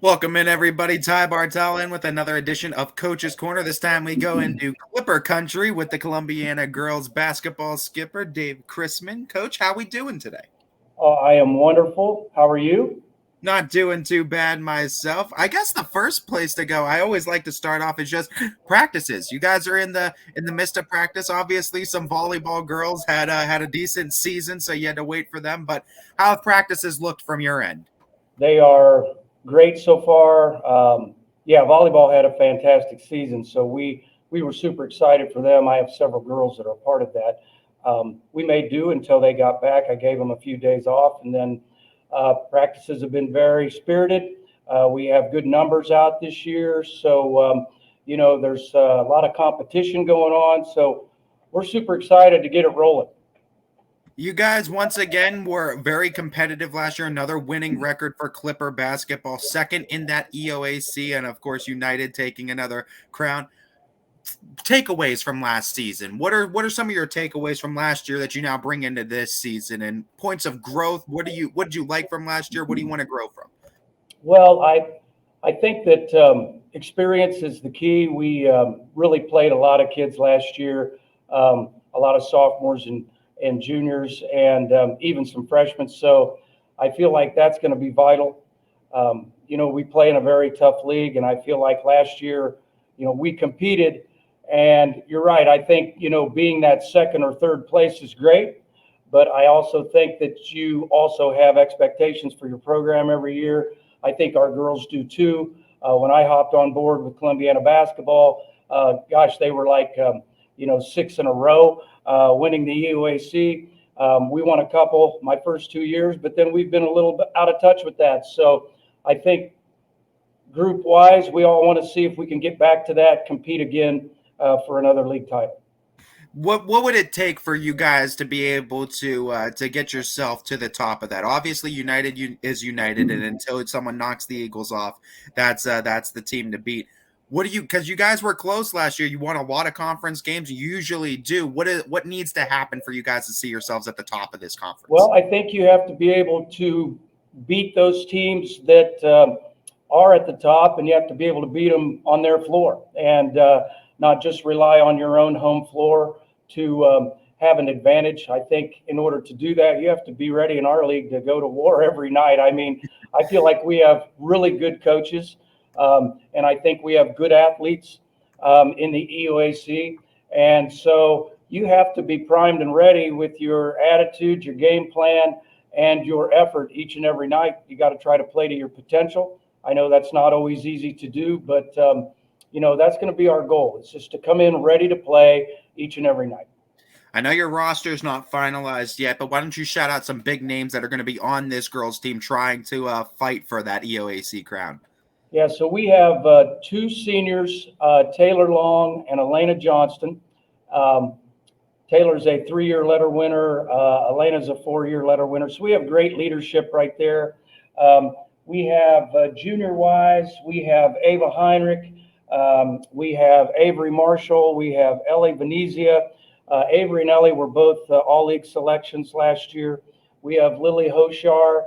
Welcome in, everybody. Ty Bartel in with another edition of Coach's Corner. This time we go into Clipper country with the Columbiana girls basketball skipper, Dave Crismon. Coach, how we doing today? I am wonderful. How are you? Not doing too bad myself. I guess the first place to go, I always like to start off is just practices. You guys are in the midst of practice. Obviously, some volleyball girls had a decent season, so you had to wait for them. But how have practices looked from your end? They are great so far. Yeah, volleyball had a fantastic season, so we were super excited for them. I have several girls that are part of that. We made do until they got back. I gave them a few days off, and then practices have been very spirited. We have good numbers out this year, so there's a lot of competition going on. So we're super excited to get it rolling. You guys, once again, were very competitive last year. Another winning record for Clipper basketball, second in that EOAC, and of course, United taking another crown. Takeaways from last season. What are some of your takeaways from last year that you now bring into this season, and points of growth? What did you like from last year? What do you want to grow from? Well, I think that experience is the key. We really played a lot of kids last year, a lot of sophomores and juniors, and even some freshmen. So I feel like that's going to be vital. We play in a very tough league, and I feel like last year, we competed. And you're right. I think being that second or third place is great, but I also think that you also have expectations for your program every year. I think our girls do too. When I hopped on board with Columbiana basketball, gosh, they were like, six in a row, winning the EUAC. We won a couple my first 2 years, but then we've been a little bit out of touch with that. So I think group wise, we all want to see if we can get back to that, compete again for another league title. What would it take for you guys to be able to get yourself to the top of that? Obviously, United is United, and until someone knocks the Eagles off, that's the team to beat. What do you? Because you guys were close last year. You won a lot of conference games. You usually do. What needs to happen for you guys to see yourselves at the top of this conference? Well, I think you have to be able to beat those teams that are at the top, and you have to be able to beat them on their floor, and not just rely on your own home floor to have an advantage. I think in order to do that, you have to be ready in our league to go to war every night. I mean, I feel like we have really good coaches, and I think we have good athletes in the EOAC. And so you have to be primed and ready with your attitude, your game plan, and your effort each and every night. You got to try to play to your potential. I know that's not always easy to do, but that's going to be our goal. It's just to come in ready to play each and every night. I know your roster is not finalized yet, but why don't you shout out some big names that are going to be on this girls' team trying to fight for that EOAC crown? Yeah, so we have two seniors, Taylor Long and Elena Johnston. Um, Taylor's a 3-year letter winner. Elena's a 4-year letter winner. So we have great leadership right there. We have junior wise, we have Ava Heinrich. We have Avery Marshall. We have Ellie Venezia. Avery and Ellie were both all-league selections last year. We have Lily Hoshar.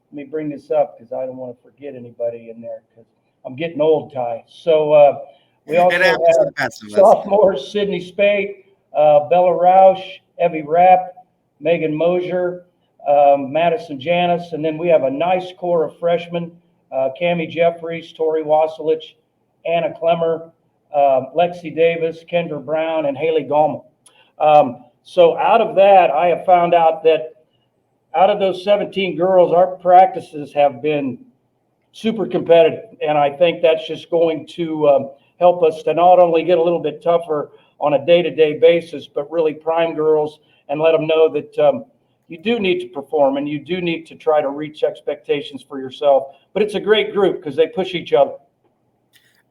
Let me bring this up because I don't want to forget anybody in there because I'm getting old, Ty. So we also have sophomores Sydney Spate, Bella Roush, Evie Rapp, Megan Mosier, Madison Janis, and then we have a nice core of freshmen, Cammie Jeffries, Tori Wasilich, Anna Clemmer, Lexi Davis, Kendra Brown, and Haley Gallman. So out of that, I have found out that out of those 17 girls, our practices have been super competitive. And I think that's just going to help us to not only get a little bit tougher on a day-to-day basis, but really prime girls and let them know that you do need to perform and you do need to try to reach expectations for yourself. But it's a great group because they push each other.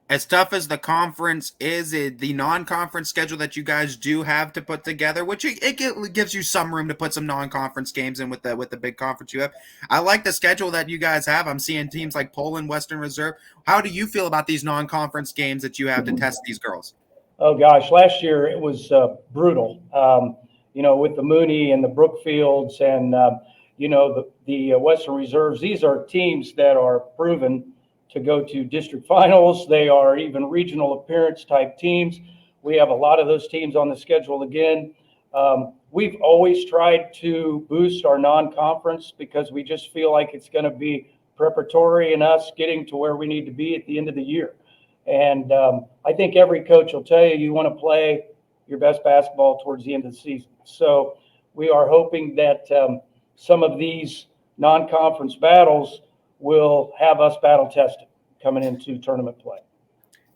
As tough as the conference is, the non-conference schedule that you guys do have to put together, which it gives you some room to put some non-conference games in with the big conference you have. I like the schedule that you guys have. I'm seeing teams like Poland, Western Reserve. How do you feel about these non-conference games that you have to test these girls? Oh gosh, last year it was brutal. With the Mooney and the Brookfields, and the Western Reserves, these are teams that are proven to go to district finals. They are even regional appearance type teams. We have a lot of those teams on the schedule again. We've always tried to boost our non-conference because we just feel like it's going to be preparatory in us getting to where we need to be at the end of the year. And I think every coach will tell you want to play your best basketball towards the end of the season. So we are hoping that some of these non-conference battles will have us battle tested coming into tournament play.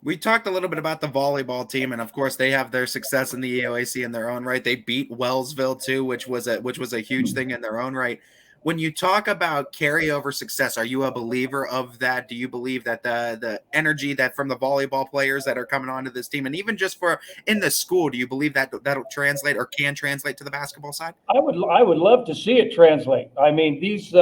We talked a little bit about the volleyball team, and of course, they have their success in the EOAC in their own right. They beat Wellsville too, which was a huge thing in their own right. When you talk about carryover success, are you a believer of that? Do you believe that the energy that from the volleyball players that are coming onto this team, and even just for in the school, do you believe that that'll translate or can translate to the basketball side? I would love to see it translate. I mean, these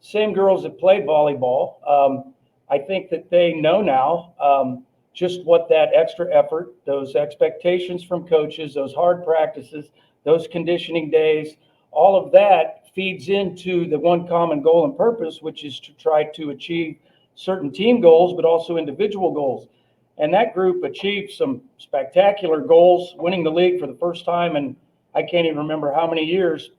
same girls that played volleyball, I think that they know now just what that extra effort, those expectations from coaches, those hard practices, those conditioning days, all of that feeds into the one common goal and purpose, which is to try to achieve certain team goals, but also individual goals. And that group achieved some spectacular goals, winning the league for the first time in I can't even remember how many years.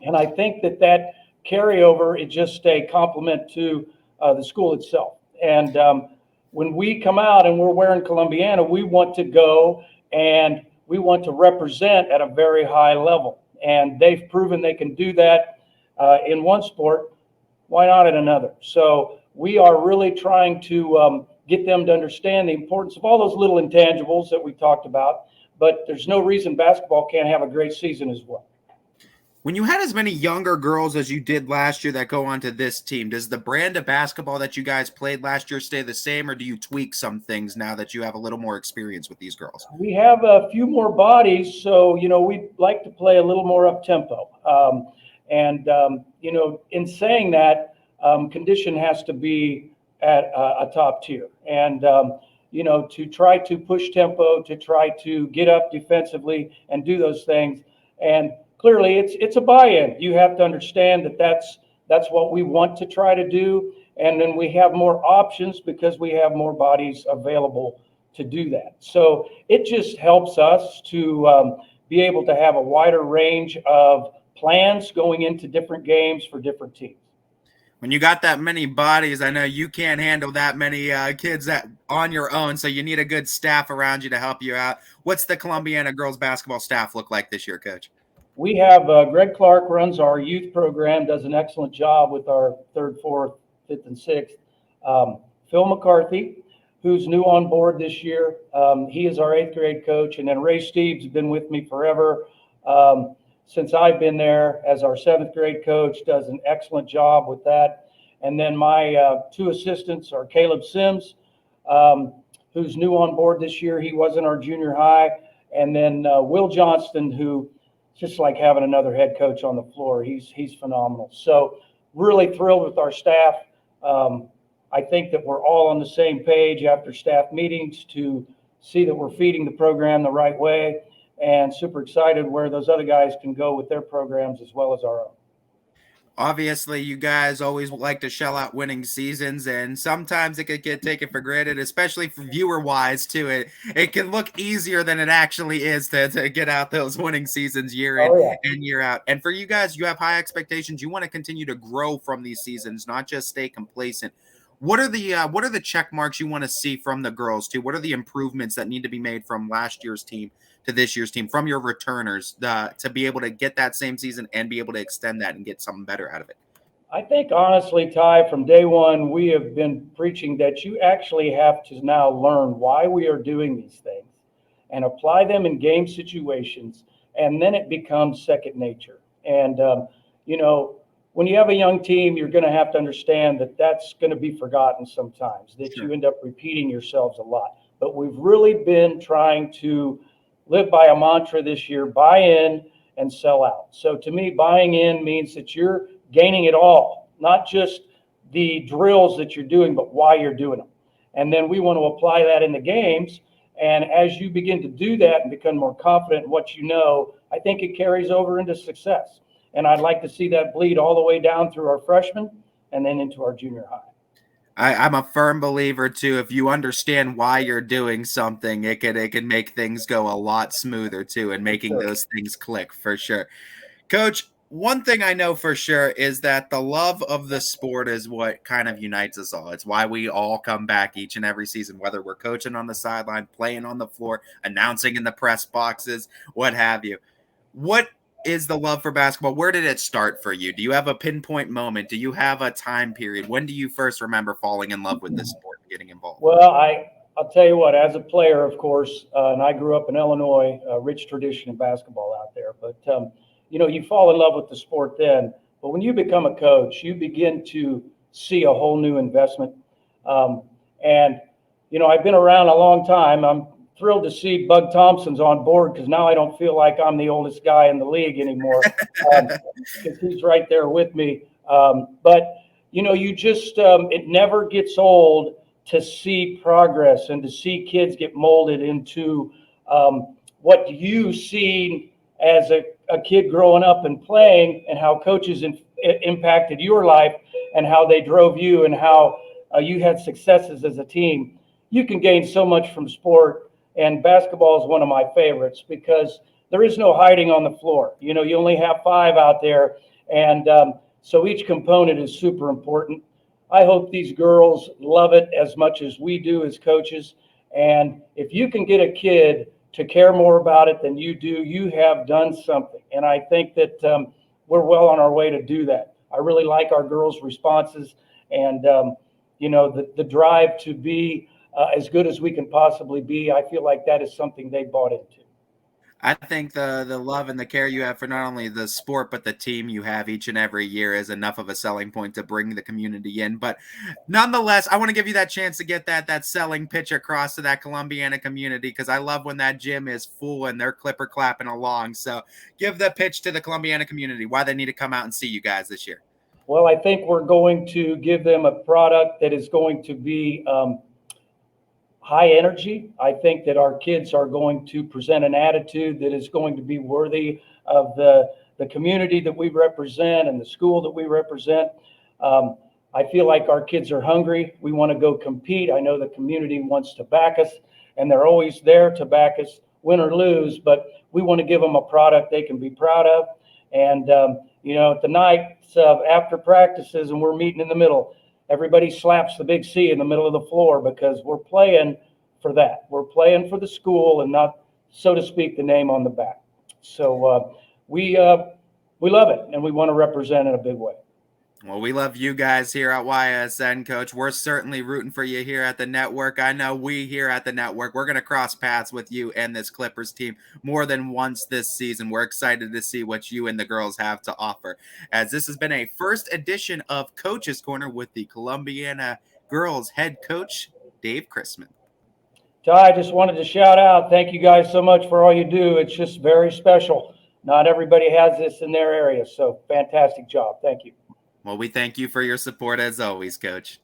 And I think that carryover is just a compliment to the school itself. And when we come out and we're wearing Columbiana, we want to go and we want to represent at a very high level. And they've proven they can do that in one sport. Why not in another? So we are really trying to get them to understand the importance of all those little intangibles that we talked about. But there's no reason basketball can't have a great season as well. When you had as many younger girls as you did last year that go onto this team, does the brand of basketball that you guys played last year stay the same, or do you tweak some things now that you have a little more experience with these girls? We have a few more bodies, so we'd like to play a little more up tempo. In saying that, condition has to be at a top tier, and to try to push tempo, to try to get up defensively and do those things. And clearly, it's a buy-in. You have to understand that that's what we want to try to do, and then we have more options because we have more bodies available to do that. So it just helps us to be able to have a wider range of plans going into different games for different teams. When you got that many bodies, I know you can't handle that many kids that on your own, so you need a good staff around you to help you out. What's the Columbiana girls basketball staff look like this year, Coach? We have Greg Clark runs our youth program, does an excellent job with our third, fourth, fifth, and sixth. Phil McCarthy, who's new on board this year, he is our eighth grade coach. And then Ray Steves has been with me forever since I've been there as our seventh grade coach, does an excellent job with that. And then my two assistants are Caleb Sims, who's new on board this year. He was in our junior high. And then Will Johnston, who just like having another head coach on the floor. He's phenomenal. So really thrilled with our staff. I think that we're all on the same page after staff meetings to see that we're feeding the program the right way, and super excited where those other guys can go with their programs as well as our own. Obviously, you guys always like to shell out winning seasons, and sometimes it could get taken for granted, especially for viewer wise too. It can look easier than it actually is to get out those winning seasons year in and year out. And for you guys, you have high expectations. You want to continue to grow from these seasons, not just stay complacent. What are the check marks you want to see from the girls too? What are the improvements that need to be made from last year's team to this year's team from your returners to be able to get that same season and be able to extend that and get something better out of it? I think honestly, Ty, from day one, we have been preaching that you actually have to now learn why we are doing these things and apply them in game situations, and then it becomes second nature. And when you have a young team, you're going to have to understand that that's going to be forgotten sometimes, that you end up repeating yourselves a lot. But we've really been trying to live by a mantra this year: buy in and sell out. So to me, buying in means that you're gaining it all, not just the drills that you're doing, but why you're doing them. And then we want to apply that in the games. And as you begin to do that and become more confident in what you know, I think it carries over into success. And I'd like to see that bleed all the way down through our freshmen and then into our junior high. I'm a firm believer too. If you understand why you're doing something, it can make things go a lot smoother too, and For making sure. those things click for sure. Coach, one thing I know for sure is that the love of the sport is what kind of unites us all. It's why we all come back each and every season, whether we're coaching on the sideline, playing on the floor, announcing in the press boxes, what have you. What is the love for basketball? Where did it start for you? Do you have a pinpoint moment? Do you have a time period? When do you first remember falling in love with this sport and getting involved? Well, I'll tell you what, as a player, of course, and I grew up in Illinois, a rich tradition of basketball out there. But, you fall in love with the sport then. But when you become a coach, you begin to see a whole new investment. Um, and, I've been around a long time. I'm thrilled to see Bug Thompson's on board because now I don't feel like I'm the oldest guy in the league anymore because he's right there with me. But, you just, it never gets old to see progress and to see kids get molded into what you see as a kid growing up and playing, and how coaches impacted your life and how they drove you and how you had successes as a team. You can gain so much from sport, and basketball is one of my favorites because there is no hiding on the floor. You only have five out there, and so each component is super important. I hope these girls love it as much as we do as coaches. And if you can get a kid to care more about it than you do, you have done something. And I think that we're well on our way to do that. I really like our girls' responses, and the drive to be as good as we can possibly be. I feel like that is something they bought into. I think the love and the care you have for not only the sport but the team you have each and every year is enough of a selling point to bring the community in. But nonetheless, I want to give you that chance to get that selling pitch across to that Columbiana community, because I love when that gym is full and they're clipper clapping along. So give the pitch to the Columbiana community why they need to come out and see you guys this year. Well, I think we're going to give them a product that is going to be high energy. I think that our kids are going to present an attitude that is going to be worthy of the community that we represent and the school that we represent. I feel like our kids are hungry. We want to go compete. I know the community wants to back us, and they're always there to back us, win or lose, but we want to give them a product they can be proud of. And, at the nights after practices and we're meeting in the middle, everybody slaps the big C in the middle of the floor because we're playing for that. We're playing for the school and not, so to speak, the name on the back. So we love it, and we want to represent in a big way. Well, we love you guys here at YSN, Coach. We're certainly rooting for you here at the network. I know we here at the network, we're going to cross paths with you and this Clippers team more than once this season. We're excited to see what you and the girls have to offer, as this has been a first edition of Coach's Corner with the Columbiana girls head coach, Dave Crismon. Ty, I just wanted to shout out, thank you guys so much for all you do. It's just very special. Not everybody has this in their area, so fantastic job. Thank you. Well, we thank you for your support as always, Coach.